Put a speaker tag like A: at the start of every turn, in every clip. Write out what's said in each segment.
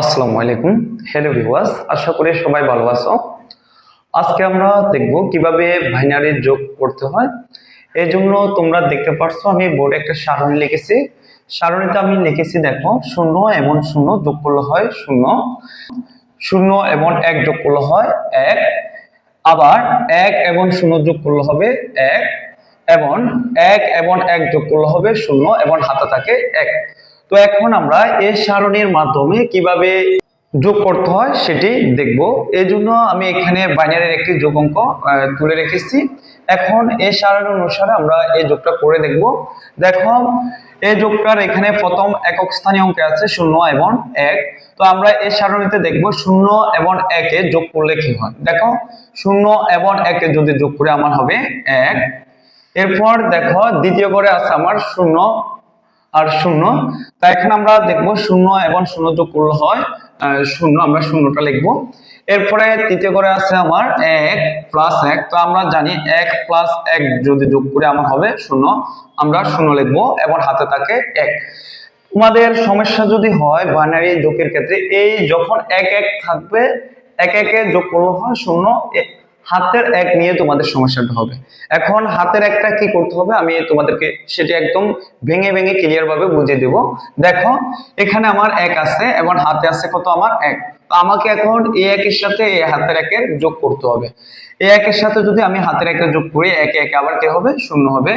A: আসসালামু আলাইকুম। Hello viewers, আশা করি সবাই ভালো আছো। আজকে আমরা দেখব কিভাবে বাইনারি যোগ করতে হয়। এই জন্য তোমরা দেখতে পারছো আমি বোর্ডে একটা সারণী লিখেছি। সারণীতে আমি লিখেছি, দেখো, 0 এবং 0 যোগ করলে হয় 0, 0 এবং 1 যোগ করলে হয় 1, আবার 1 এবং 0 যোগ করলে হবে 1, এবং 1 এবং 1 যোগ করলে হবে 0 এবং হাতে থাকে 1। তো এখন আমরা এই সারণীর মাধ্যমে কিভাবে যোগ করতে হয় সেটি দেখব। এই জন্য আমি এখানে বাইনারির একটি যোগ অঙ্ক তুলে রেখেছি। এখন এই সারণী অনুসারে আমরা এই যোগটা করে দেখব। দেখো, এই যোগটার এখানে প্রথম একক স্থানীয় অঙ্কে আছে 0 এবং 1। তো আমরা এই সারণীতে দেখব 0 এবং 1 এ যোগ করলে কি হয়। দেখো, 0 এবং 1 এ যদি যোগ করে আমার হবে 1। এরপর দেখো দ্বিতীয় ঘরে আছে আমার 0 আর 0। তাই এখন আমরা দেখব 0 এবং 0 যোগ করলে হয় 0, আমরা 0টা লিখবো। এরপরে তৃতীয় ঘরে আছে আমার 1 প্লাস 1। তো আমরা জানি 1 প্লাস 1 যদি যোগ করে আমার হবে 0, আমরা 0 লিখবো এবং হাতে থাকে 1। তোমাদের সমস্যা যদি হয় বাইনারি যোগের ক্ষেত্রে, এই যখন 1 1 থাকবে, 1 1 এ যোগ করলে হয় 0, হাতের 1 নিয়ে তোমাদের সমস্যাটা হবে। এখন হাতের একটা কি করতে হবে আমি তোমাদেরকে সেটা একদম ভেঙে ভেঙে ক্লিয়ার ভাবে বুঝিয়ে দেব। দেখো, এখানে আমার 1 আছে এবং হাতে আছে কত, আমার 1। তো আমাকে এখন এই 1 এর সাথে এই হাতের 1 এর যোগ করতে হবে। এই 1 এর সাথে যদি আমি হাতের 1 এর যোগ করি, 1 1 আবার কি হবে, 0 হবে।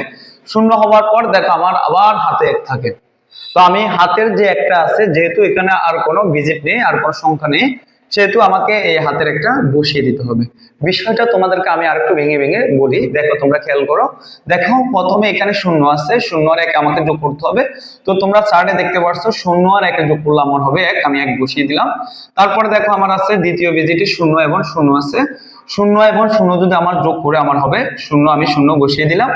A: 0 হওয়ার পর দেখো আমার আবার হাতে 1 থাকে। তো আমি হাতের যে একটা আছে, যেহেতু এখানে আর কোনো ভিজিট নেই, আর কোনো সংখ্যা নেই, সেহেতু আমাকে এই হাতের একটা বসিয়ে দিতে হবে। বিষয়টা তোমাদেরকে আমি আরেকটু ভেঙে ভেঙে বলি, দেখো তোমরা খেয়াল করো। দেখো, প্রথমে এখানে 0 আছে, 0 আর 1 আমাকে যোগ করতে হবে। তো তোমরা চার্টে দেখতে পাচ্ছো 0 আর 1 যোগ করলে আমার হবে 1, আমি 1 বসিয়ে দিলাম। তারপরে দেখো আমার আছে দ্বিতীয় ভিজিটে 0 এবং 0 আছে, 0 এবং 0 যদি আমার যোগ করে আমার হবে 0, আমি 0 বসিয়ে দিলাম।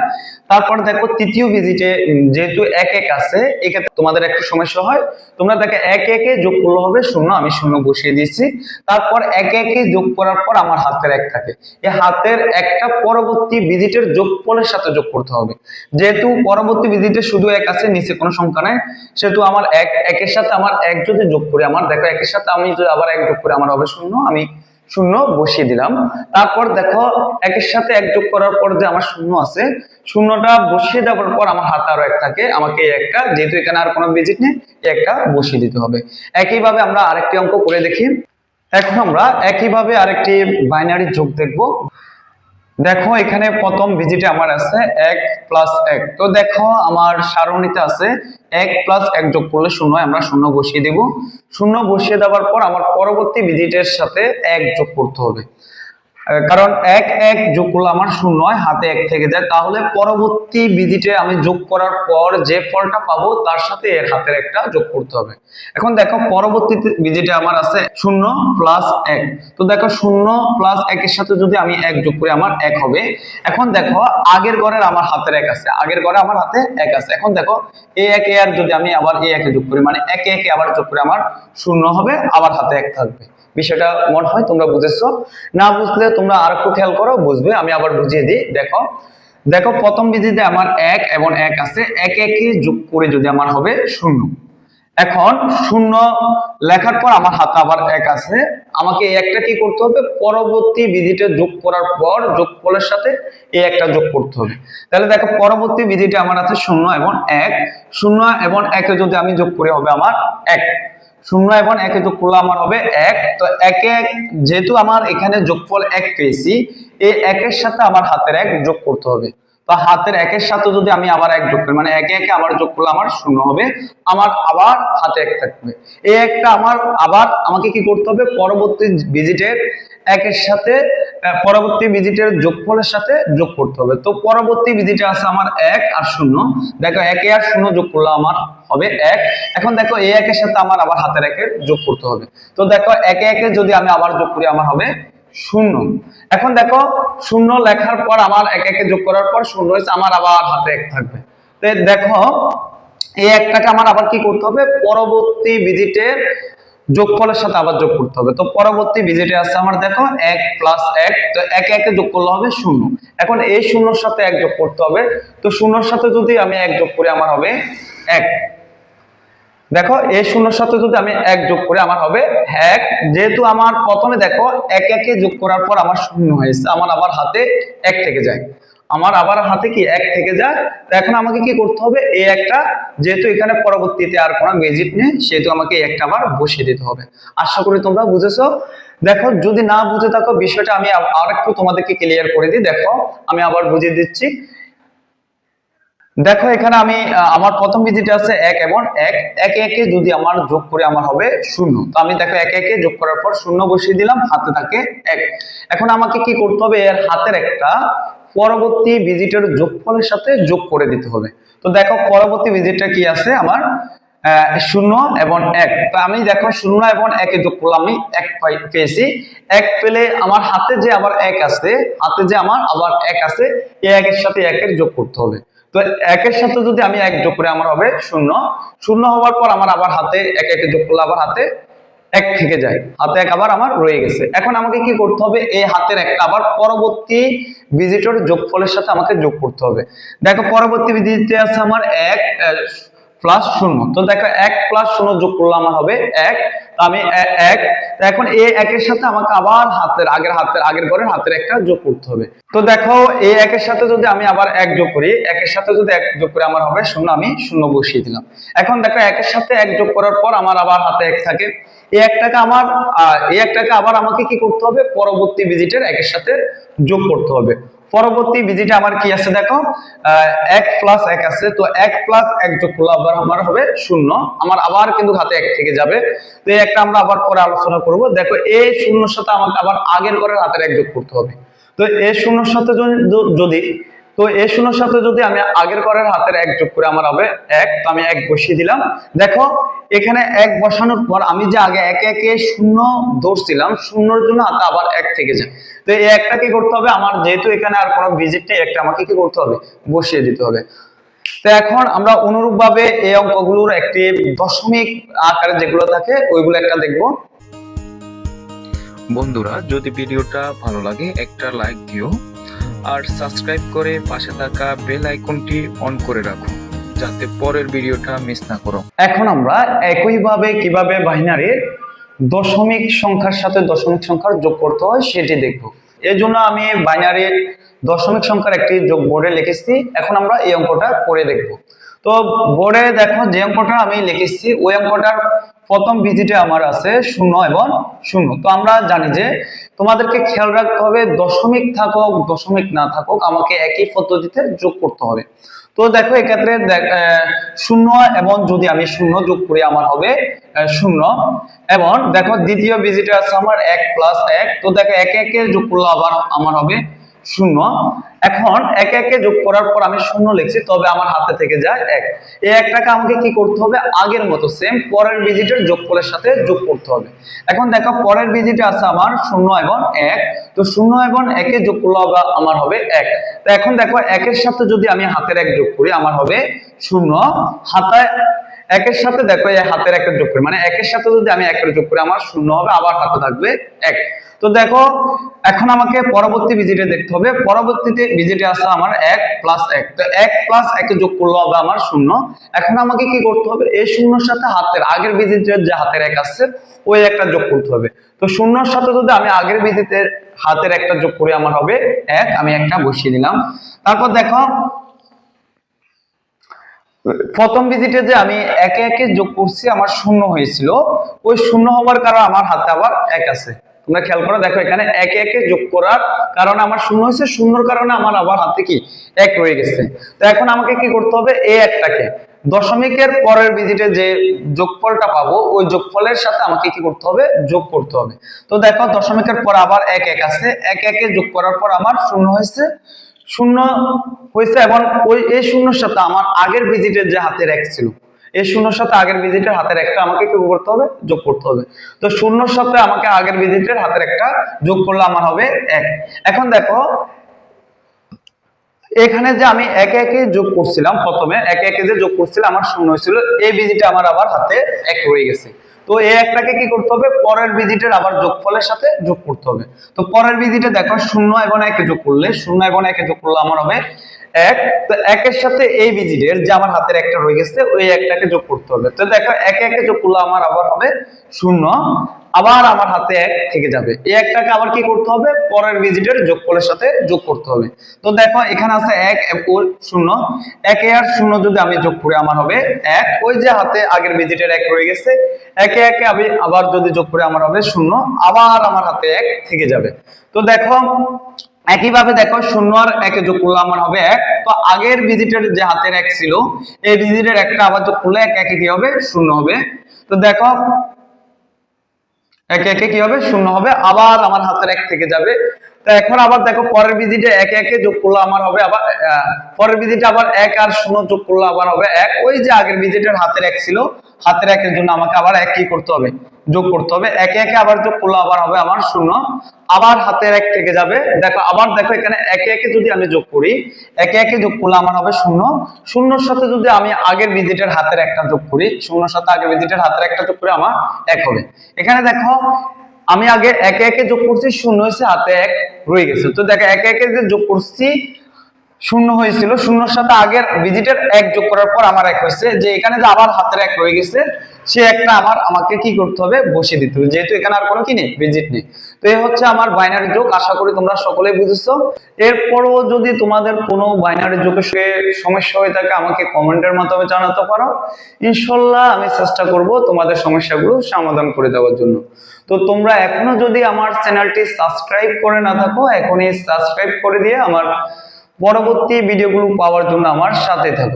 A: তারপর দেখো তৃতীয় ভিজিটে যেহেতু 1 1 আছে, এক্ষেত্রে তোমাদের একটু সমস্যা হয়। তোমরা দেখো 1 1 এ যোগ করলে হবে 0, আমি 0 বসিয়ে দিয়েছি। তারপর 1 1 এ যোগ করার পর আমার হাতের 1 থাকে। এই হাতের একটা পরবর্তী ভিজিটের যোগফলের সাথে যোগ করতে হবে। যেহেতু পরবর্তী ভিজিটে শুধু 1 আছে, নিচে কোনো সংখ্যা নাই, সেহেতু আমার 1 1 এর সাথে আমার 1 যদি যোগ করে, আমার দেখো 1 এর সাথে আমি যদি আবার 1 যোগ করে আমার হবে 0, আমি 0 বসিয়ে দিলাম। তারপর দেখো 1 এর সাথে 1 যোগ করার পর যে আমার 0 আছে, 0টা বসিয়ে দেওয়ার পর আমার হাতে আরো 1 থাকে, আমাকে এই একটা, যেহেতু এখানে আর কোনো ভিজিট নেই, একটা বসিয়ে দিতে হবে। একইভাবে আমরা আরেকটি অঙ্ক করে দেখি। এখন আমরা একইভাবে আরেকটি বাইনারি যোগ দেখব। দেখো, এখানে প্রথম ভিজিটে আমার আছে 1 প্লাস 1। তো দেখো আমার সারণীতে আছে 1 প্লাস 1 যোগ করলে 0, আমরা 0 বসিয়ে দেব। 0 বসিয়ে দেওয়ার পর আমার পরবর্তী ভিজিটের সাথে 1 যোগ করতে হবে। কারণ 1 1 যোগ করলে আমার 0 হয়, হাতে 1 থেকে যায়। তাহলে পরবর্তী ভিজিটে আমি যোগ করার পর যে ফলটা পাবো তার সাথে এর হাতের একটা যোগ করতে হবে। এখন দেখো পরবর্তী ভিজিটে আমার আছে 0 প্লাস 1। তো দেখো 0 প্লাস 1 এর সাথে যদি আমি 1 যোগ করি, আমার 1 হবে। এখন দেখো আগের ঘরের আমার হাতের 1 আছে, আগের ঘরে আমার হাতে 1 আছে। এখন দেখো এই 1 এ আর যদি আমি আবার এই 1 এ যোগ করি, মানে 1 এ আবার যোগ করে আমার 0 হবে, আবার হাতে 1 থাকবে। বিষয়টা মনে হয় তোমরা বুঝেছো। না বুঝলে তোমরা আর একটু খেয়াল করো, বুঝবে। আমি আবার বুঝিয়ে দিই। দেখো, দেখো প্রথম ভিজিটে আমার 1 এবং 1 আছে, 1 1 এ যোগ করে যদি আমার হবে 0। এখন 0 লেখার পর আমার হাতে আবার 1 আছে, আমাকে এই একটা কি করতে হবে, পরবর্তী ভিজিটে যোগ করার পর যোগফলের সাথে এই একটা যোগ করতে হবে। তাহলে দেখো পরবর্তী ভিজিটে আমার আছে 0 এবং 1, 0 এবং 1 এ যদি আমি যোগ করি হবে আমার 1, 0 এবং 1 এ যোগ করলে আমার হবে 1। তো 1 এ যেহেতু আমার এখানে যোগফল 1 পেয়েছি, এই 1 এর সাথে আমার হাতের 1 যোগ করতে হবে। তো হাতের 1 এর সাথে যদি আমি আবার 1 যোগ করি, মানে 1 1 আবার যোগ করলে আমার 0 হবে, আমার আবার হাতে 1 থাকবে। এই একটা আমার আবার আমাকে কি করতে হবে, পরবর্তী ভিজিটের 1 এর সাথে পরবর্তী ভিজিটের যোগফলের সাথে যোগ করতে হবে। তো পরবর্তী ভিজিটে আছে আমার 1 আর 0। দেখো 1 এ আর 0 যোগ করলে আমার হবে 1। এখন দেখো এই 1 এর সাথে আমার আবার হাতের 1 এর যোগ করতে হবে। তো দেখো 1 এ যদি আমি আবার যোগ করি, আমার হবে 0। এখন দেখো 0 লেখার পর আমার 1 1 যোগ করার পর 0 হয়েছে, আমার আবার হাতে 1 থাকবে। তো দেখো এই একটাকে আমার আবার কি করতে হবে, পরবর্তী ভিজিটের যোগফলের সাথে আবার যোগ করতে হবে। তো পরবর্তী ভিজিটে আছে আমার দেখো 1 প্লাস 1। তো 1 1 যোগ করলে হবে 0। এখন এই 0 এর সাথে 1 যোগ করতে হবে। তো 0 এর সাথে যদি আমি 1 যোগ করি, আমার হবে 1। দেখো এই শূন্যর সাথে যদি আমি এক যোগ করি আমার হবে এক। যেহেতু আমার প্রথমে দেখো এক একে যোগ করার পর আমার শূন্য হয়েছে, আমার আবার হাতে এক থেকে যায়, আমার আবার হাতে কি এক থেকে যায়। তো এখন আমাকে কি করতে হবে, এই একটা, যেহেতু এখানে পরবর্তীতে আর কোনো বেজিট নেই সেহেতু আমাকে এই একটা আবার বসিয়ে দিতে হবে। আশা করি তোমরা বুঝেছো। দেখো যদি না বুঝে থাকো বিষয়টা আমি আর একটু তোমাদেরকে ক্লিয়ার করে দিই। দেখো আমি আবার বুঝিয়ে দিচ্ছি। দেখো এখানে আমি আমার প্রথম ভিজিটে আছে এক এবং এক, একে একে যদি আমার যোগ করে আমার হবে শূন্য। তো আমি দেখো একে একে যোগ করার পর শূন্য বসিয়ে দিলাম, হাতে থাকে এক। এখন আমাকে কি করতে হবে, এর হাতের একটা পরবর্তী ভিজিটের যোগফলের সাথে যোগ করে দিতে হবে। তো দেখো পরবর্তী ভিজিটটা কি আছে আমার শূন্য এবং এক। তো আমি দেখো শূন্য এবং একে যোগ করলাম, আমি এক পেয়েছি। এক পেলে আমার হাতে যে আবার এক আছে, হাতে যে আমার আবার এক আছে, এই একের সাথে একের যোগ করতে হবে। তো একের সাথে যদি আমি এক যোগ করে আমার হবে শূন্য। শূন্য হওয়ার পর আমার আবার হাতে এক একে যোগ করলে আবার হাতে এক থেকে যায়, হাতে এক আবার আমার রয়ে গেছে। এখন আমাকে কি করতে হবে, এই হাতের একটা আবার পরবর্তী ভিজিটর যোগফলের সাথে আমাকে যোগ করতে হবে। দেখো পরবর্তী ভিজিটে আছে আমার এক প্লাস শূন্য। তো দেখো এক প্লাস শূন্য যোগ করলে আমার হবে এক। আমি এক, এখন এই একের সাথে আমাকে আবার আগের ঘরের হাতের একটা যোগ করতে হবে। তো দেখো এই একের সাথে যদি আমি আবার এক যোগ করি, একের সাথে যদি এক যোগ করে আমার হবে শূন্য, আমি শূন্য বসিয়ে দিলাম। এখন দেখো একের সাথে এক যোগ করার পর আমার আবার হাতে এক থাকে, এই একটাকে আবার আমাকে কি করতে হবে, পরবর্তী ভিজিটের একের সাথে যোগ করতে হবে। পরবর্তী ভিজিটে আমার কি আছে দেখো এক প্লাস এক আছে। তো এক প্লাস এক যোগ করলে আবার আমার হবে শূন্য, আমার আবার কিন্তু হাতে এক থেকে যাবে। তো এই একটা আমরা আবার পরে আলোচনা করব। দেখো এই শূন্যর সাথে আমাকে আবার আগের ঘরের হাতের এক যোগ করতে হবে। তো এই শূন্যর সাথে যদি তো এই শূন্যর সাথে যদি আমি আগের ঘরের হাতের এক যোগ করে আমার হবে এক। তো আমি এক বসিয়ে দিলাম। দেখো এখানে এক বসানোর পর আমি যে আগে একে একে শূন্য ধরছিলাম, শূন্যর জন্য হাতে আবার এক থেকে যায়। তো এই একটা কি করতে হবে, আমার যেহেতু এখানে আর কোনো ভিজিট নেই, একটা আমাকে কি করতে হবে, বসিয়ে দিতে হবে। তো এখন আমরা অনুরূপ ভাবে এই অঙ্কগুলোর একটি দশমিক আকারে যেগুলো থাকে ওইগুলো একটা দেখবো।
B: বন্ধুরা যদি ভিডিওটা ভালো লাগে একটা লাইক দিও আর সাবস্ক্রাইব করে পাশে থাকা বেল আইকনটি অন করে রাখো যাতে পরের ভিডিওটা মিস না করো।
A: এখন আমরা একইভাবে কিভাবে বাইনারির দশমিক সংখ্যার সাথে দশমিক সংখ্যার যোগ করতে হয় সেটি দেখব। এর জন্য আমি বাইনারির দশমিক সংখ্যার একটি যোগ বোর্ডে লিখেছি। এখন আমরা এই অঙ্কটা করে দেখব। তো বোর্ডে দেখো যে অঙ্কটা আমি লিখেছি ওই অঙ্কটার প্রথম ভিজিটে আমার আছে শূন্য এবং শূন্য। তো আমরা জানি যে তোমাদেরকে খেয়াল রাখতে হবে দশমিক থাকুক দশমিক না থাকুক আমাকে একই পদ্ধতিতে যোগ করতে হবে। তো দেখো এক্ষেত্রে শূন্য এবং যদি আমি শূন্য যোগ করি আমার হবে শূন্য। এবং দেখো দ্বিতীয় ভিজিটে আছে আমার এক প্লাস এক। তো দেখো একে একে যোগ করলে আবার আমার হবে শূন্য। এখন একে একে যোগ করার পর আমি শূন্য লিখছি, তবে আমার হাতে থেকে যায় এক। এই একটাকে আমাকে কি করতে হবে, আগের মতো সেম পরের ভিজিটের যোগফলের সাথে যোগ করতে হবে। এখন দেখো পরের ভিজিটে আছে আমার শূন্য এবং এক। তো শূন্য এবং একে যোগ করলে আমার হবে এক। তো এখন দেখো একের সাথে যদি আমি হাতের এক যোগ করি আমার হবে শূন্য। হাতে একের সাথে দেখো এই হাতের একটা যোগ করি, মানে একের সাথে যদি আমি একের যোগ করি আমার শূন্য হবে, আবার হাতে থাকবে এক। তো দেখো এখন আমাকে পরবর্তী ভিজিটে দেখতে হবে। পরবর্তীতে ভিজিটে আসছে আমার এক প্লাস এক। তো এক প্লাস একে যোগ করলে হবে আমার শূন্য। এখন আমাকে কি করতে হবে, এই শূন্যর সাথে হাতের আগের ভিজিটের যে হাতের এক আছে ওই একটা যোগ করতে হবে। তো শূন্যর সাথে যদি আমি আগের ভিজিটের হাতের একটা যোগ করি আমার হবে এক, আমি একটা বসিয়ে দিলাম। তারপর দেখো প্রথম ভিজিটে যে আমি একে একে যোগ করছি আমার শূন্য হয়েছিল, ওই শূন্য হওয়ার কারণে আমার হাতে আবার এক আছে। তোমরা খেয়াল করো, দেখো এখানে একে একে যোগ করার কারণে আমার শূন্য হয়েছে, শূন্যর কারণে আমার আবার হাতে কি এক রয়ে গেছে। তো এখন আমাকে কি করতে হবে, এই একটাকে দশমিকের পরের ভিজিটে যে যোগফলটা পাবো ওই যোগফলের সাথে আমাকে কি করতে হবে, যোগ করতে হবে। তো দেখো দশমিকের পর আবার এক এক আছে, একে একে যোগ করার পর আমার শূন্য হয়েছে, শূন্য হয়েছে। এবং এই শূন্যর সাথে আমার আগের ভিজিটের যে হাতের এক ছিল, এই শূন্যর সাথে আগের ভিজিটের হাতের একটা আমাকে কি করতে হবে, যোগ করতে হবে। তো শূন্যর সাথে আমাকে আগের ভিজিটের হাতের একটা যোগ করলে আমার হবে এক। এখন দেখো এখানে যে আমি একে একে যোগ করছিলাম, প্রথমে একে একে যে যোগ করছিলাম আমার শূন্য হয়েছিল, এই ভিজিটে আমার আবার হাতে এক রয়ে গেছে। তো এই একটাকে কি করতে হবে, পরের ভিজিটের আবার যোগফলের সাথে যোগ করতে হবে। তো পরের ভিজিটে দেখো শূন্য এবং একে যোগ করলে, শূন্য এবং একে যোগ করলে আমার হবে এক। তো একের সাথে এই ভিজিটের যে আমার হাতের একটা রয়ে গেছে ওই একটাকে যোগ করতে হবে। তো দেখো একে একে যোগ করলে আমার আবার হবে 0, আবার আমার হাতে 1 থেকে যাবে। এই একটাকে আবার কি করতে হবে, পরের ভিজিটের যোগফলের সাথে যোগ করতে হবে। তো দেখো এখানে আছে 1 ও 0, 1 আর 0 যদি আমি যোগ করি আমার হবে 1। ওই যে হাতে আগের ভিজিটের 1 রয়ে গেছে, একে একে আমি আবার যদি যোগ করি আমার হবে 0, আবার আমার হাতে 1 থেকে যাবে। তো দেখো একইভাবে দেখো 0 আর 1 যোগ করলে আমার হবে 1। তো আগের ভিজিটের যে হাতের 1 ছিল এই ভিজিটের একটা আবার যোগ করলে 1 একে কি হবে 0 হবে। তো দেখো একে একে কি হবে 0 হবে, আবার আমার হাতের 1 থেকে যাবে। তো এখন আবার দেখো পরের ভিজিটে একে একে যোগ করলে আমার হবে আবার পরের ভিজিটে আবার 1 আর 0 যোগ করলে আবার হবে 1। ওই যে আগের ভিজিটের হাতের 1 ছিল, হাতের 1 এর জন্য আমাকে আবার 1 কি করতে হবে, যোগ করতে হবে। একে একে আবার যোগ করলে আবার হবে আমার 0, আবার হাতের 1 থেকে যাবে। দেখো আবার দেখো এখানে একে একে যদি আমি যোগ করি, একে একে যোগ করলে আমার হবে 0, 0 সাথে যদি আমি আগের ভিজিটের হাতের 1টা যোগ করি, 0 সাথে আগের ভিজিটের হাতের 1টা যোগ করে আমার 1 হবে। এখানে দেখো আমি আগে একে একে যোগ করছি 0 হয়েছে, হাতে 1 রয়ে গেছে। তো দেখো একে একে যে যোগ করছি 0 হয়েছিল, 0 সাথে আগের ভিজিটের 1 যোগ করার পর আমার 1 হয়েছে। যে এখানে যে আবার হাতের 1 রয়ে গেছে সে একটা আমাকে কি করতে হবে, বসিয়ে দিতে হবে, যেহেতু এখানে আর কোনো কি নেই, ভিজিট নেই। তো এই হচ্ছে আমার বাইনারি যোগ। আশা করি তোমরা সকলেই বুঝেছো। এরপরও যদি তোমাদের কোনো বাইনারি যোগের সঙ্গে সমস্যা হয়ে থাকে আমাকে কমেন্টের মাধ্যমে জানাতে পারো। ইনশাল্লাহ আমি চেষ্টা করব তোমাদের সমস্যাগুলো সমাধান করে দেওয়ার জন্য। তো তোমরা এখনো যদি আমার চ্যানেলটি সাবস্ক্রাইব করে না থাকো, এখনই সাবস্ক্রাইব করে দিয়ে আমার পরবর্তী ভিডিওগুলো পাওয়ার জন্য আমার সাথে থাকো।